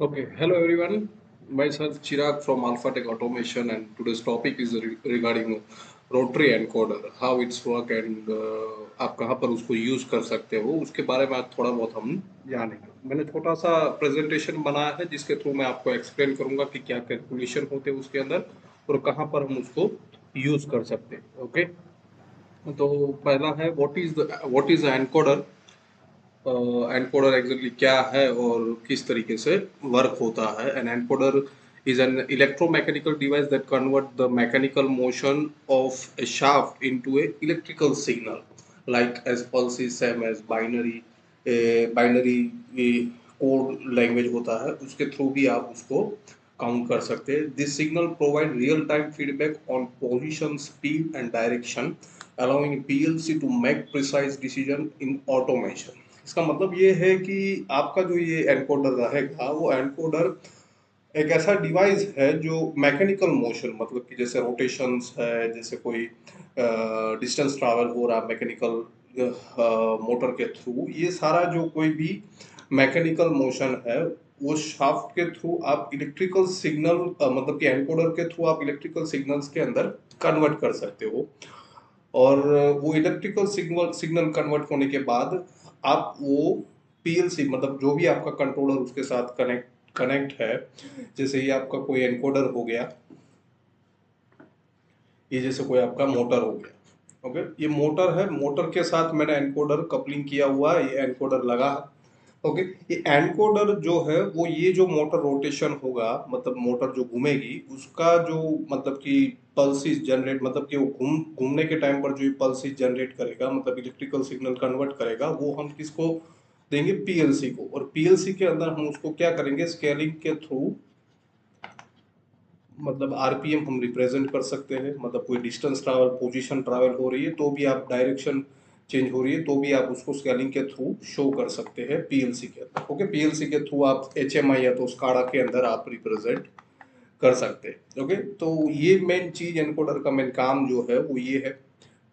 Okay, hello everyone. Myself Chirag from Alpha Tech Automation, and today's topic is regarding rotary encoder, how it's work and आप कहाँ पर उसको use कर सकते हो उसके बारे में आज थोड़ा बहुत हम जानेंगे। मैंने छोटा सा प्रेजेंटेशन बनाया है जिसके थ्रू मैं आपको एक्सप्लेन करूंगा कि क्या कैलकुलेशन होते हैं उसके अंदर और कहाँ पर हम उसको यूज कर सकते हैं। ओके, तो पहला है what is encoder. Encoder exactly क्या है और किस तरीके से वर्क होता है। An encoder is an electromechanical device that convert the mechanical motion of a shaft into a electrical signal, like as pulses, same as binary code language होता है उसके थ्रू भी आप उसको काउंट कर सकते हैं। This signal provide real time feedback on position, speed and direction, allowing PLC to make precise decision in automation. इसका मतलब ये है कि आपका जो ये एनकोडर रहेगा वो एनकोडर एक ऐसा डिवाइस है जो मैकेनिकल मोशन, मतलब कि जैसे रोटेशंस है, जैसे कोई डिस्टेंस ट्रैवल हो रहा मैकेनिकल मोटर के थ्रू, ये सारा जो कोई भी मैकेनिकल मोशन है वो शाफ्ट के थ्रू आप इलेक्ट्रिकल सिग्नल, मतलब कि एनकोडर के थ्रू आप इलेक्ट्रिकल सिग्नल्स के अंदर कन्वर्ट कर सकते हो। और वो इलेक्ट्रिकल सिग्नल सिग्नल कन्वर्ट होने के बाद आप वो पीएलसी, मतलब जो भी आपका कंट्रोलर उसके साथ कनेक्ट कनेक्ट है, जैसे ये आपका कोई एनकोडर हो गया, ये जैसे कोई आपका मोटर हो गया। ओके, ये मोटर है, मोटर के साथ मैंने एनकोडर कपलिंग किया हुआ है, ये एनकोडर लगा है। ओके, ये एनकोडर जो है वो ये जो मोटर रोटेशन होगा, मतलब मोटर जो घूमेगी उसका जो मतलब कि पल्सिस जनरेट, मतलब कि वो घूमने के टाइम पर जो पल्सिस जनरेट करेगा, मतलब इलेक्ट्रिकल सिग्नल कन्वर्ट करेगा, वो हम किसको देंगे? पीएलसी को। और पीएलसी के अंदर हम उसको क्या करेंगे? स्केलिंग के थ्रू, मतलब आरपीएम हम रिप्रेजेंट कर सकते हैं। मतलब कोई डिस्टेंस ट्रैवल, पोजीशन ट्रैवल हो रही है तो भी आप डायरेक्शन चेंज हो रही है तो भी आप उसको स्केलिंग के थ्रू शो कर सकते हैं पीएलसी के अंदर। ओके, पीएलसी के थ्रू आप एचएमआई या तो स्काडा के अंदर आप रिप्रेजेंट कर सकते हैं। ओके, तो ये मेन चीज एनकोडर का मेन काम जो है वो ये है।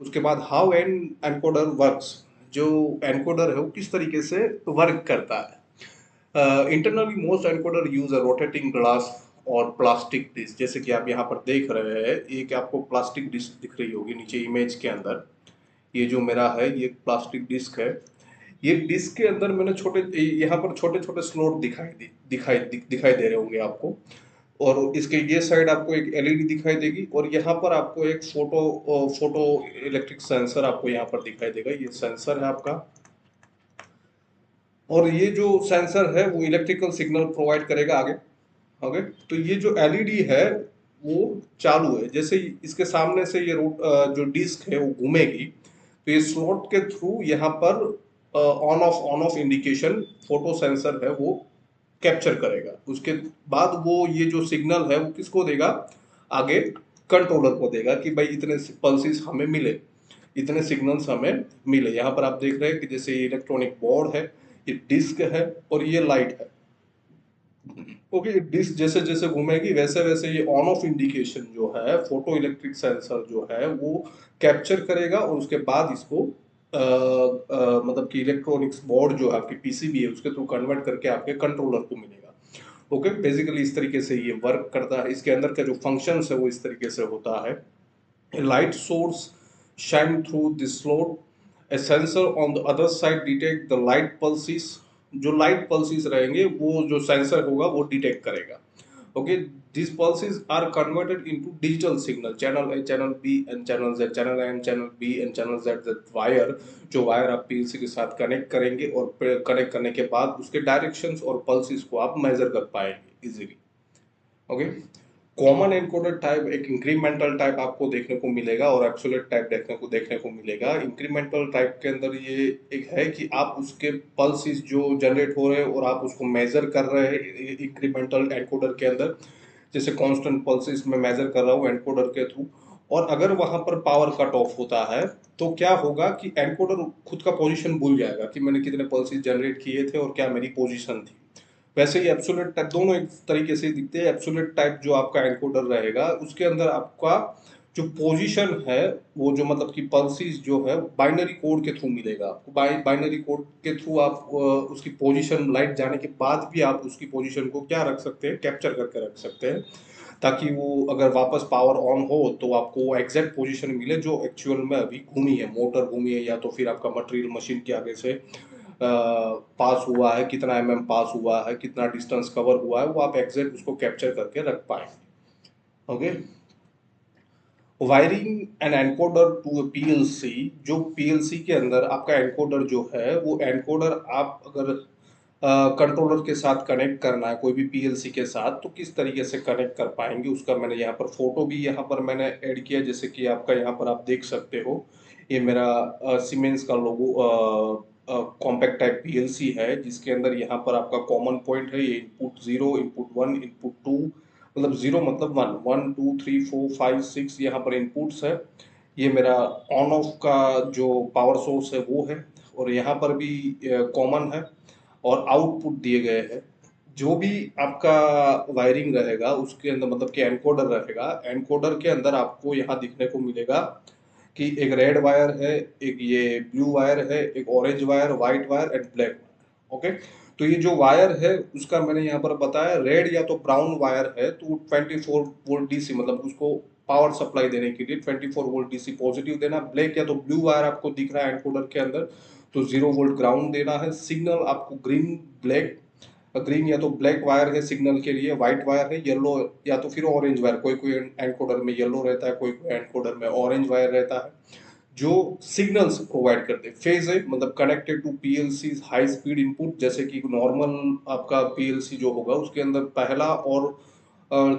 उसके बाद हाउ एनकोडर वर्क्स, जो एनकोडर है वो किस तरीके से वर्क करता है। Internally most encoder use a rotating glass और प्लास्टिक डिस्क, जैसे कि आप यहाँ पर देख रहे हैं, एक आपको प्लास्टिक डिस्क दिख रही होगी नीचे इमेज के अंदर। ये जो मेरा है ये प्लास्टिक डिस्क है। ये डिस्क के अंदर मैंने छोटे, यहाँ पर छोटे छोटे स्लॉट दिखाई दे रहे होंगे आपको। और इसके ये साइड आपको एक एलईडी दिखाई देगी और यहाँ पर आपको एक फोटो इलेक्ट्रिक सेंसर आपको यहाँ पर दिखाई देगा। ये सेंसर है आपका, और ये जो सेंसर है वो इलेक्ट्रिकल सिग्नल प्रोवाइड करेगा आगे। ओके, तो ये जो एलईडी है वो चालू है। जैसे ही इसके सामने से ये जो डिस्क है वो घूमेगी तो ये स्लॉट के थ्रू यहाँ पर on off indication photo sensor है वो कैप्चर करेगा। उसके बाद वो ये जो सिग्नल है वो किसको देगा? आगे कंट्रोलर को देगा कि भाई इतने पल्सेस हमें मिले, इतने सिग्नल्स हमें मिले। यहाँ पर आप देख रहे हैं कि जैसे ये इलेक्ट्रॉनिक बोर्ड है, ये डिस्क है और ये लाइट है। ओके, डिस्क जैसे जैसे घूमेगी वैसे वैसे ये ऑन ऑफ इंडिकेशन जो है फोटो इलेक्ट्रिक सेंसर जो है वो कैप्चर करेगा और उसके बाद इसको मतलब कि इलेक्ट्रॉनिक्स बोर्ड जो है आपकी पीसीबी है उसके थ्रू कन्वर्ट करके आपके कंट्रोलर को मिलेगा। ओके, बेसिकली इस तरीके से ये वर्क करता है। इसके अंदर का जो फंक्शंस है वो इस तरीके से होता है। A light source shine through this slot. A sensor on the other side detect the light pulses. जो लाइट पल्सेस रहेंगे वो जो सेंसर होगा वो डिटेक्ट करेगा। Okay, these pulses are converted into digital signal, channel A, channel B and channel Z, channel A and channel B and channel Z, that wire, जो wire आप PLC के साथ कनेक्ट करेंगे और कनेक्ट करने के बाद उसके डायरेक्शंस और पल्सेस को आप मेजर कर पाएंगे easily. Okay, common encoder type एक इंक्रीमेंटल टाइप आपको देखने को मिलेगा और एब्सोल्यूट टाइप देखने को मिलेगा। इंक्रीमेंटल टाइप के अंदर ये एक है कि आप उसके पल्सेस जो जनरेट हो रहे हैं और आप उसको मेजर कर रहे हैं इंक्रीमेंटल एनकोडर के अंदर। जैसे कांस्टेंट पल्सेस में मेजर कर रहा हूँ एनकोडर के थ्रू, और अगर वहां पर पावर कट ऑफ होता है तो क्या होगा कि एनकोडर खुद का पोजीशन भूल जाएगा कि मैंने कितने पल्सेस जनरेट किए थे और क्या मेरी पोजीशन थी। वैसे ही एब्सोल्यूट टाइप दोनों एक तरीके से दिखते हैं। एब्सोल्यूट टाइप जो आपका एनकोडर रहेगा उसके अंदर आपका जो पोजीशन है वो जो मतलब कि पल्सेस जो है बाइनरी कोड के थ्रू मिलेगा आपको। बाइनरी कोड के थ्रू आप उसकी पोजीशन लाइट जाने के बाद भी आप उसकी पोजीशन को क्या रख सकते हैं, कैप्चर करके रख सकते हैं, ताकि वो अगर वापस पावर ऑन हो तो आपको एग्जैक्ट पोजीशन मिले जो एक्चुअल में अभी घूमी है, मोटर घूमी है या तो फिर आपका मटेरियल मशीन के आगे से पास हुआ है, कितना पास हुआ है, कितना डिस्टेंस कवर हुआ है, वो आप एग्जैक्ट उसको कैप्चर करके रख पाएंगे। Okay. Wiring an encoder to PLC, जो पीएलसी के अंदर आपका एनकोडर जो है, वो एनकोडर आप अगर कंट्रोलर के साथ कनेक्ट करना है कोई भी पीएलसी के साथ, तो किस तरीके से कनेक्ट कर पाएंगे उसका मैंने यहाँ पर फोटो भी यहाँ पर मैंने ऐड किया, जैसे कि आपका यहाँ पर आप देख सकते हो। ये मेरा सीमेंस का लोगो कॉम्पैक्ट टाइप पीएलसी है, जिसके अंदर यहाँ पर आपका कॉमन पॉइंट है, ये इनपुट 0, इनपुट 1, इनपुट 2, मतलब 0 मतलब 1, 1 2 3 4 5 6 यहाँ पर इनपुट्स है। ये मेरा ऑन ऑफ का जो पावर सोर्स है वो है, और यहाँ पर भी कॉमन है, और आउटपुट दिए गए हैं। जो भी आपका वायरिंग रहेगा उसके अंदर मतलब कि एनकोडर रहेगा, एनकोडर के अंदर आपको यहाँ दिखने को मिलेगा कि एक रेड वायर है, एक ये ब्लू वायर है, एक orange wire, white wire and black wire. Okay. तो ये जो वायर है उसका मैंने यहाँ पर बताया, रेड या तो ब्राउन वायर है तो 24 वोल्ट डीसी, मतलब उसको पावर सप्लाई देने के लिए 24 वोल्ट डीसी पॉजिटिव देना। ब्लैक या तो ब्लू वायर आपको दिख रहा है एनकोडर के अंदर, तो 0 वोल्ट ग्राउंड देना है। सिग्नल आपको ग्रीन ब्लैक, ग्रीन या तो ब्लैक वायर है सिग्नल के लिए, व्हाइट वायर है, येलो या तो फिर ऑरेंज वायर, कोई कोई एनकोडर में येलो रहता है, कोई कोई एनकोडर में ऑरेंज वायर रहता है, जो सिग्नल्स प्रोवाइड करते हैं। फेज है मतलब connected to PLC high speed input, जैसे कि नॉर्मल आपका पीएलसी जो होगा उसके अंदर पहला और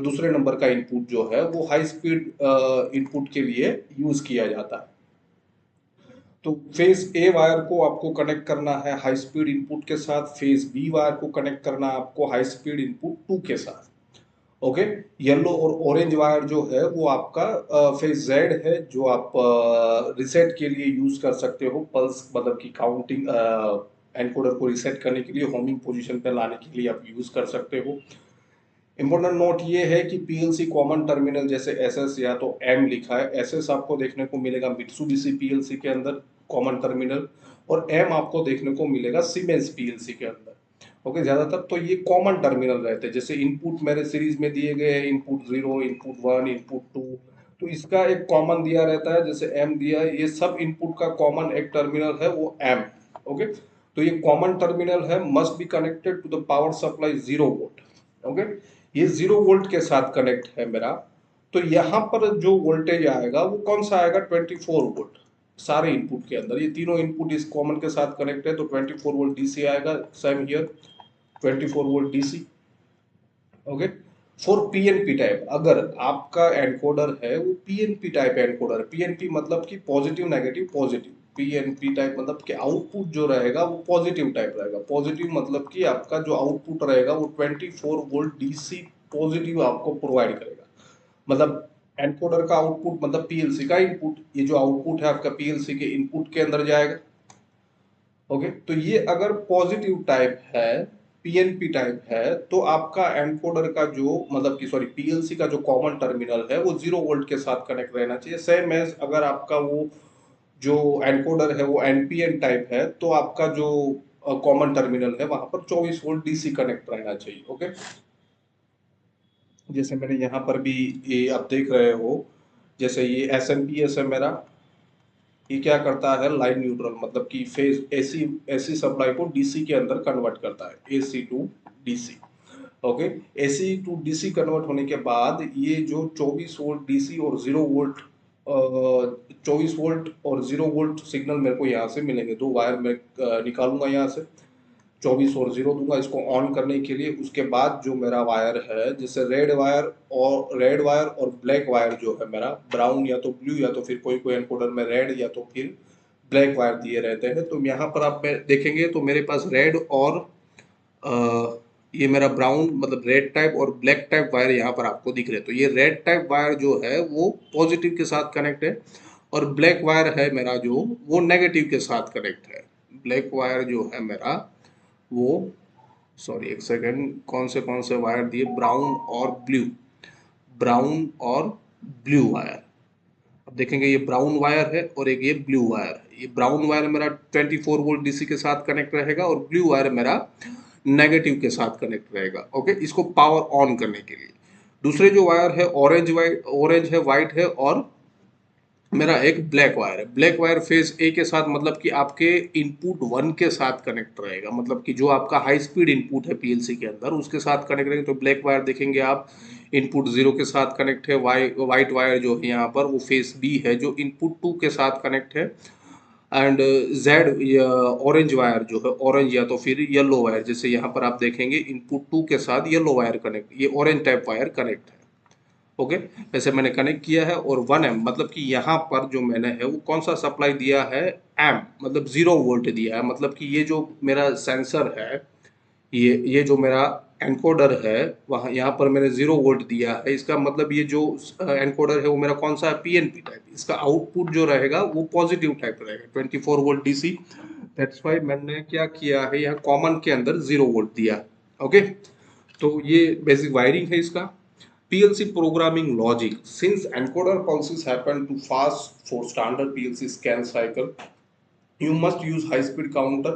दूसरे नंबर का इनपुट जो है वो हाई स्पीड इनपुट के लिए यूज किया जाता है। तो फेज ए वायर को आपको कनेक्ट करना है हाई स्पीड इनपुट के साथ, फेज बी वायर को कनेक्ट करना है आपको हाई स्पीड इनपुट 2 के साथ। ओके। येलो और ऑरेंज वायर जो है वो आपका फेज जेड है, जो आप रिसेट के लिए यूज कर सकते हो, पल्स मतलब की काउंटिंग एनकोडर को रिसेट करने के लिए, होमिंग पोजीशन पे लाने के लिए आप यूज कर सकते हो। इंपॉर्टेंट नोट ये है कि पीएलसी कॉमन टर्मिनल, जैसे एसएस या तो एम लिखा है, एसएस आपको देखने को मिलेगा मित्सुबिशी पीएलसी के अंदर कॉमन टर्मिनल, और एम आपको देखने को मिलेगा सीमेंस पीएलसी के अंदर। ओके। ज्यादातर तो ये कॉमन टर्मिनल रहते हैं, जैसे इनपुट मेरे सीरीज में दिए गए हैं, इनपुट 0, इनपुट 1, इनपुट 2, तो इसका एक कॉमन दिया रहता है, जैसे एम दिया है, ये सब इनपुट का कॉमन एक टर्मिनल है वो एम। ओके। तो ये कॉमन टर्मिनल है, must be connected to the power supply 0 volt. Okay. ये 0 वोल्ट के साथ कनेक्ट है मेरा। तो यहाँ पर जो वोल्टेज आएगा वो कौन सा आएगा, 24 वोल्ट। सारे इनपुट के अंदर ये तीनों इनपुट इस कॉमन के साथ कनेक्ट है, तो 24 वोल्ट डीसी आएगा। Same here 24 volt DC. Okay. For PNP type, अगर आपका एनकोडर है वो पीएनपी टाइप एनकोडर, पीएनपी मतलब कि positive negative positive, PNP type मतलब कि आउटपुट जो रहेगा वो पॉजिटिव टाइप रहेगा। पॉजिटिव मतलब कि आपका जो आउटपुट रहेगा वो 24 वोल्ट डीसी पॉजिटिव आपको प्रोवाइड करेगा। मतलब एनकोडर का आउटपुट मतलब पीएलसी का इनपुट, ये जो आउटपुट है आपका पीएलसी के इनपुट के अंदर जाएगा। ओके। तो ये अगर पॉजिटिव टाइप है, पीएनपी टाइप है, तो आपका एनकोडर का जो मतलब कि सॉरी पीएलसी का जो कॉमन टर्मिनल है वो 0 वोल्ट के साथ कनेक्ट रहना चाहिए। सेम एज अगर आपका वो जो एनकोडर है वो एनपीएन टाइप है, तो आपका जो कॉमन टर्मिनल है वहां पर 24 वोल्ट डीसी कनेक्ट रहना चाहिए। ओके। जैसे मैंने यहाँ पर भी ये आप देख रहे हो, जैसे ये एसएमपीएस है मेरा, ये क्या करता है, लाइन न्यूट्रल मतलब कि फेज एसी एसी सप्लाई को डीसी के अंदर कन्वर्ट करता है, AC to DC. Okay. AC to DC convert होने के बाद ये जो 24 वोल्ट डीसी और 0 वोल्ट, 24 वोल्ट और 0 वोल्ट सिग्नल मेरे को यहाँ से मिलेंगे। दो वायर में निकालूंगा यहाँ से, 24 और 0 दूंगा इसको ऑन करने के लिए। उसके बाद जो मेरा वायर है, जैसे रेड वायर और ब्लैक वायर जो है मेरा, ब्राउन या तो ब्लू या तो फिर कोई कोई एनकोडर में रेड या तो फिर ब्लैक वायर दिए रहते हैं। तो यहाँ पर आप देखेंगे तो मेरे पास रेड और ये मेरा ब्राउन मतलब रेड टाइप और ब्लैक टाइप वायर यहाँ पर आपको दिख रहे हैं। तो ये रेड टाइप वायर जो है वो पॉजिटिव के साथ कनेक्ट है, और ब्लैक वायर है मेरा जो वो नेगेटिव के साथ कनेक्ट है। ब्लैक वायर जो है मेरा वो, सॉरी एक सेकेंड, कौन से वायर दिए, ब्राउन और ब्लू, ब्राउन और ब्लू वायर। अब देखेंगे ये ब्राउन वायर है और एक ये ब्लू वायर है। ये ब्राउन वायर मेरा 24 वोल्ट डीसी के साथ कनेक्ट रहेगा और ब्लू वायर मेरा नेगेटिव के साथ कनेक्ट रहेगा। ओके, इसको पावर ऑन करने के लिए। दूसरे जो वायर है ऑरेंज है, वाइट है और मेरा एक ब्लैक वायर है। ब्लैक वायर फेज ए के साथ मतलब कि आपके इनपुट 1 के साथ कनेक्ट रहेगा, मतलब कि जो आपका हाई स्पीड इनपुट है पीएलसी के अंदर उसके साथ कनेक्ट रहेगा। तो ब्लैक वायर देखेंगे आप इनपुट 0 के साथ कनेक्ट है। वाइट वायर जो है यहाँ पर वो फेज बी है जो इनपुट 2 के साथ कनेक्ट है। एंड जेड ऑरेंज वायर जो है, ऑरेंज या तो फिर येलो वायर, जैसे यहाँ पर आप देखेंगे इनपुट 2 के साथ येलो वायर कनेक्ट, ये ऑरेंज टाइप वायर कनेक्ट है। ओके, वैसे मैंने कनेक्ट किया है। और 1 एम मतलब कि यहाँ पर जो मैंने है वो कौन सा सप्लाई दिया है, एम मतलब 0 वोल्ट दिया है। मतलब कि ये जो मेरा सेंसर है, ये जो मेरा एनकोडर है वहाँ यहाँ पर मैंने 0 वोल्ट दिया है। इसका मतलब ये जो एनकोडर है वो मेरा कौन सा है, पीएनपी टाइप। इसका आउटपुट जो रहेगा वो पॉजिटिव टाइप रहेगा, 24 वोल्ट डीसी। दैट्स वाई मैंने क्या किया है, यहाँ कॉमन के अंदर 0 वोल्ट दिया। ओके, तो ये बेसिक वायरिंग है इसका। PLC programming logic. Since encoder pulses happen too fast for standard PLC scan cycle, you must use high speed counter.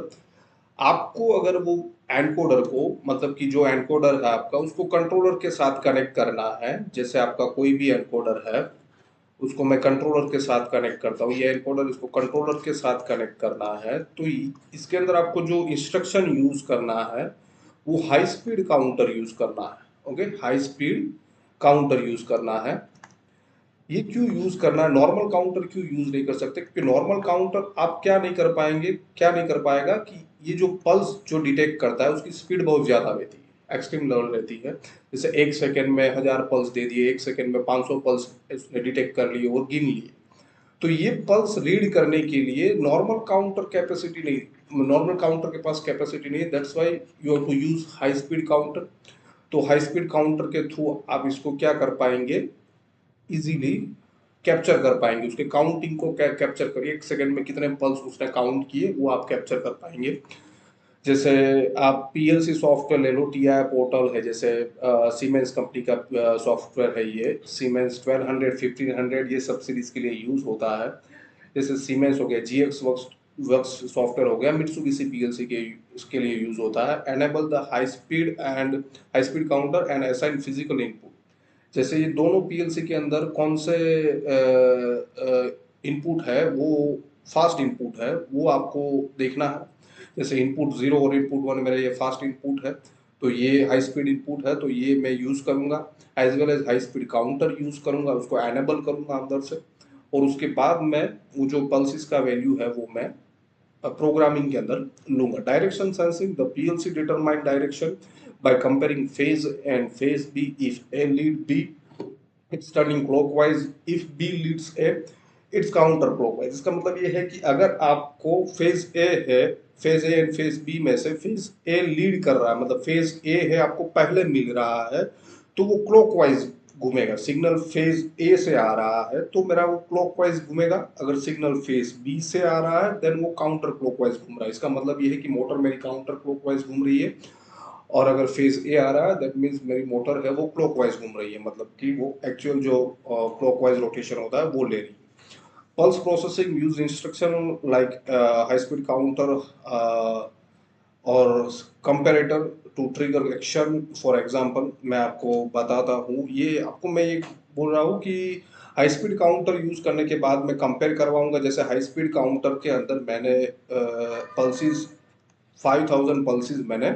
आपको अगर वो एनकोडर को, मतलब कि जो एनकोडर है आपका, उसको कंट्रोलर के साथ कनेक्ट करना है। जैसे आपका कोई भी एनकोडर है उसको मैं कंट्रोलर के साथ कनेक्ट करता हूँ, ये एनकोडर इसको कंट्रोलर के साथ कनेक्ट करना है, तो इसके अंदर आपको जो इंस्ट्रक्शन यूज करना है वो हाई स्पीड काउंटर यूज करना है। Okay, high speed counter use करना है। ये क्यों यूज करना है, नॉर्मल काउंटर क्यों यूज नहीं कर सकते? क्योंकि नॉर्मल काउंटर आप क्या नहीं कर पाएंगे, क्या नहीं कर पाएगा कि ये जो पल्स जो डिटेक्ट करता है उसकी स्पीड बहुत ज्यादा रहती है, एक्सट्रीम लेवल रहती है। जैसे 1 सेकेंड में 1000 पल्स दे दिए, 1 सेकेंड में 500 पल्स उसने डिटेक्ट कर लिए और गिन लिए। तो ये पल्स रीड करने के लिए नॉर्मल काउंटर कैपेसिटी नहीं, नॉर्मल काउंटर के पास कैपेसिटी नहीं है। That's why you have to use high speed counter. तो हाई स्पीड काउंटर के थ्रू आप इसको क्या कर पाएंगे, इजीली कैप्चर कर पाएंगे, उसके काउंटिंग को कैप्चर करिए, 1 सेकेंड में कितने पल्स उसने काउंट किए वो आप कैप्चर कर पाएंगे। जैसे आप पीएलसी सॉफ्टवेयर ले लो, टीआई पोर्टल है, जैसे सीमेंस कंपनी का सॉफ्टवेयर है, ये सीमेंस 1200 1500 ये सब सीरीज के लिए यूज होता है। जैसे सीमेंस हो गया, जीएक्स वर्क्स सॉफ्टवेयर हो गया, मित्सुबिशी पीएलसी के इसके लिए यूज होता है। Enable the high speed counter and assign physical input. जैसे ये दोनों पीएलसी के अंदर कौन से इनपुट है वो फास्ट इनपुट है वो आपको देखना है। जैसे इनपुट 0 और इनपुट 1 मेरा ये फास्ट इनपुट है, तो ये हाई स्पीड इनपुट है, तो ये मैं यूज करूंगा। As well as high speed counter use करूंगा, उसको एनेबल करूंगा अंदर से। और उसके बाद मैं वो जो पल्सिस का वैल्यू है वो मैं प्रोग्रामिंग के अंदर लूंगा। Direction sensing, the PLC determine direction by comparing phase and phase B. If A lead B, it's turning clockwise. If B leads A, it's counter clockwise. इसका मतलब ये है कि अगर आपको फेज ए है, phase A and phase B में से फेज ए लीड कर रहा है, मतलब फेज ए है आपको पहले मिल रहा है, तो वो क्लॉकवाइज घूमेगा। सिग्नल फेज ए से आ रहा है तो मेरा वो क्लॉकवाइज घूमेगा। अगर सिग्नल फेज बी से आ रहा है देन वो काउंटर क्लॉकवाइज घूम रहा है। इसका मतलब ये है कि मोटर मेरी काउंटर क्लॉकवाइज घूम रही है। और अगर फेज ए आ रहा है दैट मीन्स मेरी मोटर है वो क्लॉकवाइज घूम रही है, मतलब कि वो एक्चुअल जो क्लॉकवाइज रोटेशन होता है वो ले रही है। Pulse processing use instruction like high speed counter और comparator to trigger action. For example मैं आपको बताता हूँ, ये आपको मैं ये बोल रहा हूँ कि हाई स्पीड काउंटर यूज करने के बाद मैं कंपेयर करवाऊंगा। जैसे हाई स्पीड काउंटर के अंदर मैंने पल्सिस 5000 पल्सिस मैंने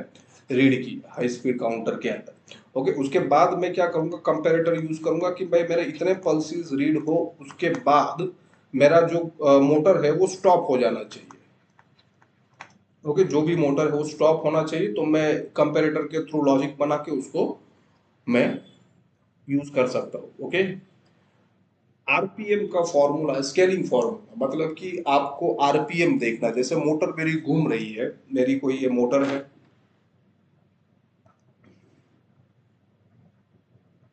रीड की हाई स्पीड काउंटर के अंदर। ओके, उसके बाद मैं क्या करूंगा, कंपैरेटर यूज करूंगा कि भाई मेरे इतने पल्सिस रीड हो, उसके बाद मेरा जो मोटर है वो स्टॉप हो जाना चाहिए। ओके, जो भी मोटर है वो स्टॉप होना चाहिए, तो मैं कंपैरेटर के थ्रू लॉजिक बना के उसको मैं यूज कर सकता हूँ। ओके, आरपीएम का फॉर्मूला, स्केलिंग फॉर्मूला, मतलब कि आपको आरपीएम देखना। जैसे मोटर मेरी घूम रही है, मेरी कोई ये मोटर है,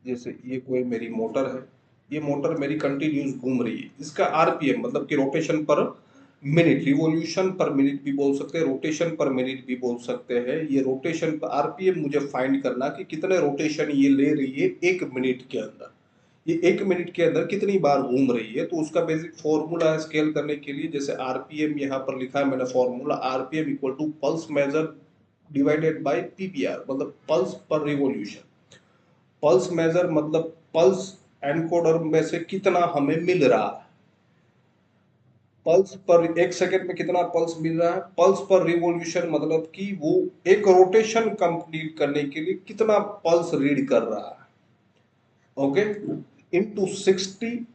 जैसे ये कोई मेरी मोटर है, ये मोटर मेरी कंटिन्यूस घूम रही है। इसका आरपीएम मतलब कि रोटेशन पर मिनट, रिवॉल्यूशन पर मिनट भी बोल सकते हैं, रोटेशन पर मिनट भी बोल सकते हैं। ये रोटेशन पर आरपीएम मुझे फाइंड करना कि कितने रोटेशन ये ले रही है 1 मिनट के अंदर। ये 1 मिनट के अंदर कितनी बार घूम रही है। तो उसका बेसिक फॉर्मूला है स्केल करने के लिए, जैसे आरपीएम यहाँ पर लिखा है मैंने formula, RPM equal to pulse measure divided by PPR, मतलब pulse per revolution. Pulse measure मतलब पल्स एनकोडर में से कितना हमें मिल रहा है, पल्स पर 1 सेकेंड में कितना पल्स मिल रहा है। पल्स पर रिवॉल्यूशन मतलब कि वो एक रोटेशन कंप्लीट करने के लिए कितना पल्स रीड कर रहा है, okay, into 60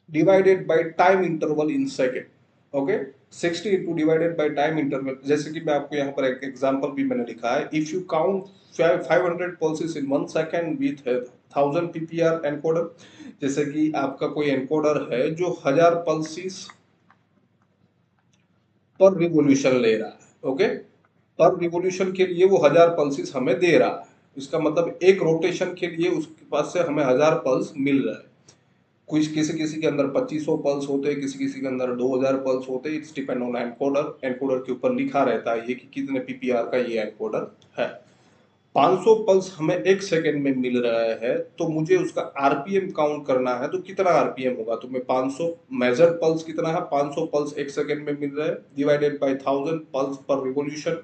divided by time interval in second, okay. 60 into divided by time interval, जैसे कि मैं आपको यहाँ पर एक एग्जांपल भी मैंने लिखा है, if you count 500 pulses in 1 second with 1000 PPR encoder, जैसे कि आपका कोई एनकोडर है जो 1000 पल्सेस पर रिवोल्यूशन ले रहा है, ओके। पर रिवोल्यूशन के लिए वो 1000 पल्सेस हमें दे रहा है, इसका मतलब एक रोटेशन के लिए उसके पास से हमें 1000 पल्स मिल रहा है। कुछ किसी किसी के अंदर 2500 पल्स होते हैं, किसी किसी के अंदर 2000 पल्स होते हैं, it's depend on encoder. Encoder के ऊपर लिखा रहता है ये कि कितने पीपीआर का ये एनकोडर है। 500 पल्स हमें 1 सेकेंड में मिल रहा है, तो मुझे उसका आरपीएम काउंट करना है, तो कितना आरपीएम होगा। तो मैं 500 मेजर पल्स कितना है, 500 पल्स 1 सेकेंड में मिल रहा है, divided by 1000 pulse per revolution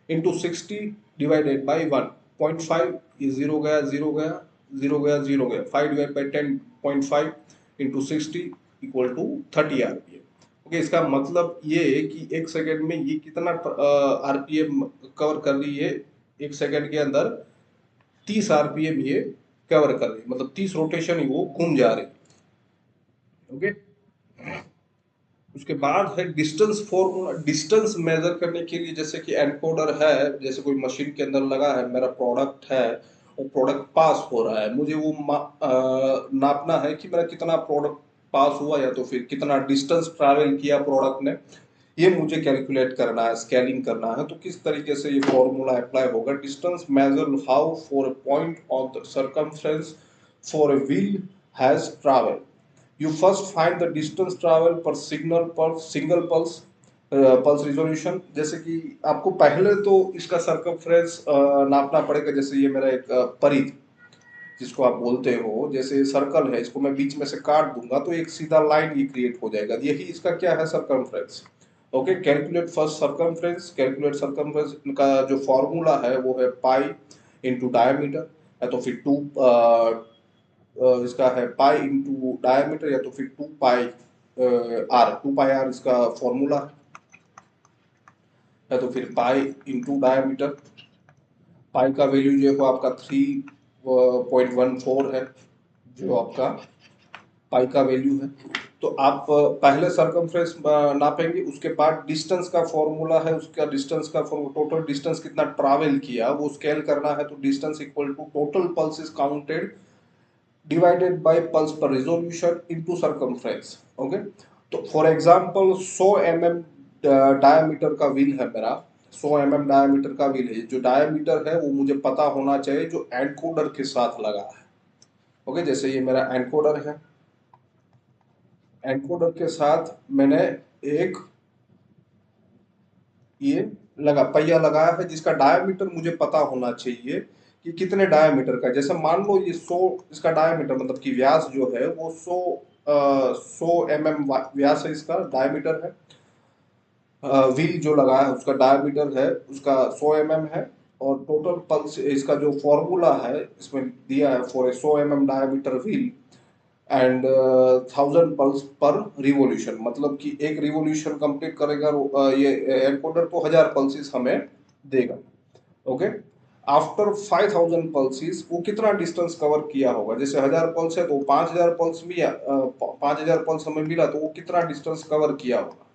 into 60 divided by 1.5, ये जीरो गया, जीरो गया, जीरो गया, जीरो गया, 5 divide by 10.5 into 60 equal to 30 RPM. Okay, इसका मतलब ये है कि 1 सेकेंड में ये कितना आरपीएम कवर कर रही है, 1 सेकेंड के अंदर 30 आरपीएम ये कवर कर रही है, मतलब 30 रोटेशन ही वो घूम जा रही है, ओके। उसके बाद है डिस्टेंस फॉर्मूला, डिस्टेंस मेजर करने के लिए, जैसे कि एनकोडर है, जैसे कोई मशीन के अंदर लगा है, मेरा प्रोडक्ट है, वो प्रोडक्ट पास हो रहा है, मुझे वो नापना है कि मेरा कितना प्रोडक्ट पास हुआ, या तो फिर कितना डिस्टेंस ट्रैवल किया प्रोडक्ट ने, ये मुझे कैलकुलेट करना है, स्केलिंग करना है। तो किस तरीके से ये फॉर्मूला अप्लाई होगा, distance measure how for a point on the circumference for a wheel has travel, you first find the distance travel per signal per single pulse pulse resolution. जैसे कि आपको पहले तो इसका सर्कमफ्रेंस नापना पड़ेगा, जैसे ये मेरा एक परिध जिसको आप बोलते हो, जैसे सर्कल है, इसको मैं बीच में से काट दूंगा तो एक सीधा लाइन ये क्रिएट हो जाएगा, यही इसका क्या है, circumference. Okay, calculate first circumference, calculate circumference का जो फॉर्मूला है वो है पाई इंटू डायमीटर, या तो फिर इसका है पाई इंटू डायमीटर, या तो फिर 2 पाई आर इसका फॉर्मूला है, या तो फिर पाई इंटू डायमीटर। पाई का वैल्यू जो है आपका 3.14 है, जो आपका पाई का वैल्यू है। तो आप पहले सर्कमफ्रेंस नापेंगे, उसके बाद डिस्टेंस का फॉर्मूला है, उसका डिस्टेंस का टोटल डिस्टेंस कितना ट्रैवल किया वो स्केल करना है। तो distance equal to total pulses counted divided by pulse per resolution into circumference, okay. तो फॉर एग्जांपल 100 mm डायमीटर का व्हील है मेरा, 100 mm डायमीटर का व्हील है, जो डायमीटर है वो मुझे पता होना चाहिए जो एनकोडर के साथ लगा है, ओके। जैसे ये मेरा एनकोडर है, एनकोडर के साथ मैंने एक ये पहिया लगाया है, जिसका डायमीटर मुझे पता होना चाहिए कि कितने डायमीटर का। जैसे मान लो ये 100, इसका डायमीटर मतलब कि व्यास जो है वो 100 mm व्यास है, इसका डायमीटर है। व्हील जो लगा है उसका डायमीटर है उसका 100 mm है, और टोटल पल्स इसका जो फॉर्मूला है इसमें दिया है for 100 mm diameter wheel and 1000 pulse per revolution, मतलब कि एक रिवोल्यूशन कंप्लीट करेगा ये एनकोडर तो 1000 पल्सेस हमें देगा, ओके। आफ्टर 5000 पल्सेस वो कितना डिस्टेंस कवर किया होगा, जैसे 1000 पल्स है तो 5000 पल्स भी 5000 पल्स हमें मिला तो वो कितना डिस्टेंस कवर किया होगा,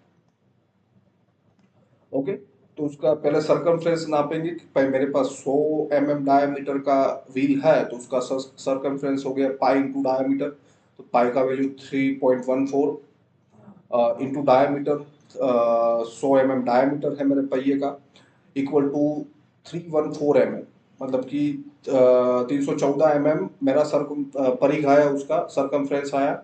ओके। तो उसका पहले सर्कमफ्रेंस नापेंगे कि भाई मेरे पास 100 mm डायमीटर का व्हील है, तो उसका सर्कमफ्रेंस हो गया पाई इंटू डायमीटर। तो पाई का value 3.14 into diameter, 100 mm diameter है मेरे पहिए का, इक्वल टू 314 mm, मतलब कि 314 mm मेरा परिघ आया, उसका सर्कमफ्रेंस आया।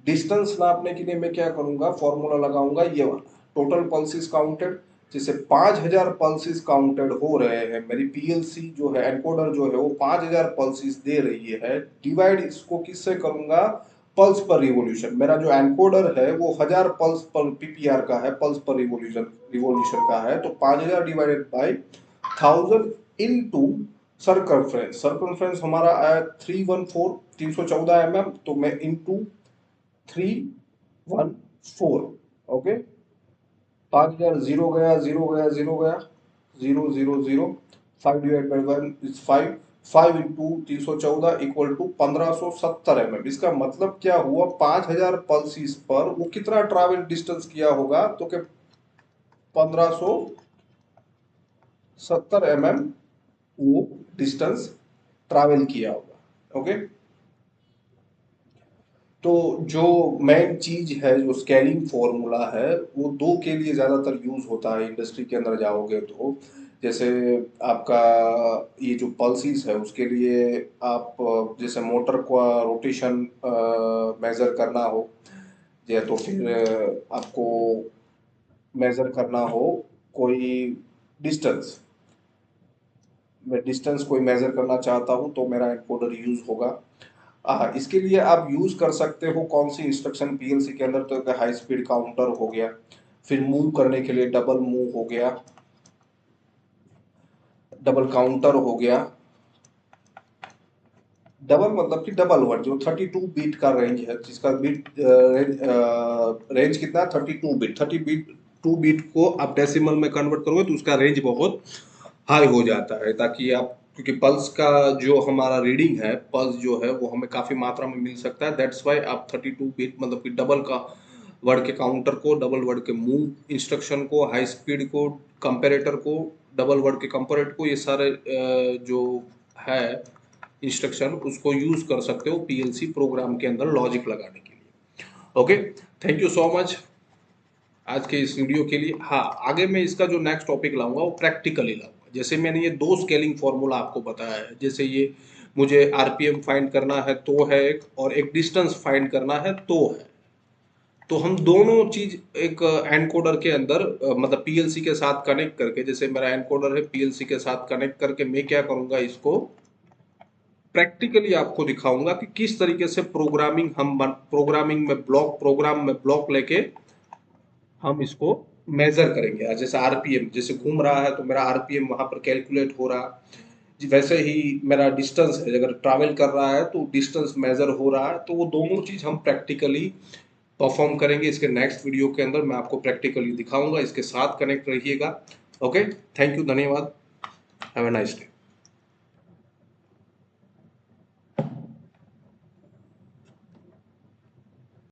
डिस्टेंस नापने के लिए मैं क्या करूंगा, फॉर्मूला लगाऊंगा ये वाला, टोटल पल्सेस काउंटेड जैसे 5000 पल्सेस काउंटेड हो रहे हैं, मेरी पीएलसी जो है एनकोडर जो है वो 5000 पल्सेस दे रही है, डिवाइड इसको किससे करूंगा, पल्स पर रिवॉल्यूशन। मेरा जो एनकोडर है वो 1000 पल्स पर पीपीआर का है, पल्स पर रिवॉल्यूशन का है, तो 5000 डिवाइडेड बाई 1000 इनटू सर्कमफ्रेंस हमारा आया 314 तो मैं इनटू 314, ओके। 5000 जीरो गया, जीरो गया, जीरो गया, zero zero zero, 5/1 is 5, 5 into 314 equal to 1570 इसका मतलब क्या हुआ, 5000 पल्सिस पर वो कितना ट्रैवल डिस्टेंस किया होगा, तो कि 1570 वो डिस्टेंस ट्रैवल किया होगा, ओके। तो जो मेन चीज है, जो स्केलिंग फॉर्मूला है, वो दो के लिए ज्यादातर यूज होता है इंडस्ट्री के अंदर जाओगे तो। जैसे आपका ये जो पल्सीज है उसके लिए आप जैसे मोटर का रोटेशन मेजर करना हो, या तो फिर आपको मेजर करना हो कोई डिस्टेंस, मैं डिस्टेंस कोई मेजर करना चाहता हूँ तो मेरा एनकोडर यूज होगा। इसके लिए आप यूज कर सकते हो कौन सी इंस्ट्रक्शन पीएलसी के अंदर, तो हाई स्पीड काउंटर हो गया, फिर मूव करने के लिए डबल मूव हो गया, डबल काउंटर हो गया। डबल मतलब कि डबल वर्ड जो 32 बीट का रेंज है, जिसका बीट रेंज कितना, 32 बीट, 2 बीट को आप डेसिमल में कन्वर्ट करोगे तो उसका रेंज बहुत हाई हो जाता है, ताकि आप, क्योंकि पल्स का जो हमारा रीडिंग है, पल्स जो है वो हमें काफी मात्रा में मिल सकता है, दैट्स वाई आप 32 बिट मतलब कि डबल का वर्ड के काउंटर को, डबल वर्ड के मूव इंस्ट्रक्शन को, हाई स्पीड को, कंपेरेटर को, डबल वर्ड के कंपेरेटर को, ये सारे जो है इंस्ट्रक्शन उसको यूज कर सकते हो पीएलसी प्रोग्राम के अंदर लॉजिक लगाने के लिए, okay. Thank you so much आज के इस वीडियो के लिए। हाँ, आगे मैं इसका जो नेक्स्ट टॉपिक लाऊंगा वो प्रैक्टिकली लाऊंगा। जैसे मैंने ये दो स्केलिंग फॉर्मूला आपको बताया है, जैसे ये मुझे आरपीएम फाइंड करना है तो है एक, और एक डिस्टेंस फाइंड करना है तो है, तो हम दोनों चीज एक एनकोडर के अंदर मतलब पीएलसी के साथ कनेक्ट करके, जैसे मेरा एनकोडर है पीएलसी के साथ कनेक्ट करके मैं क्या करूंगा, इसको प्रैक्टिकली आपको दिखाऊंगा कि किस तरीके से प्रोग्रामिंग में ब्लॉक लेके हम इसको मेजर करेंगे। आज जैसे आरपीएम जैसे घूम रहा है तो मेरा आरपीएम वहां पर कैलकुलेट हो रहा है, वैसे ही मेरा डिस्टेंस है, अगर ट्रैवल कर रहा है तो डिस्टेंस मेजर हो रहा है, तो वो दोनों चीज हम प्रैक्टिकली परफॉर्म करेंगे। इसके नेक्स्ट वीडियो के अंदर मैं आपको प्रैक्टिकली दिखाऊंगा, इसके साथ कनेक्ट रहिएगा, ओके। थैंक यू, धन्यवाद, हैव अ नाइस डे।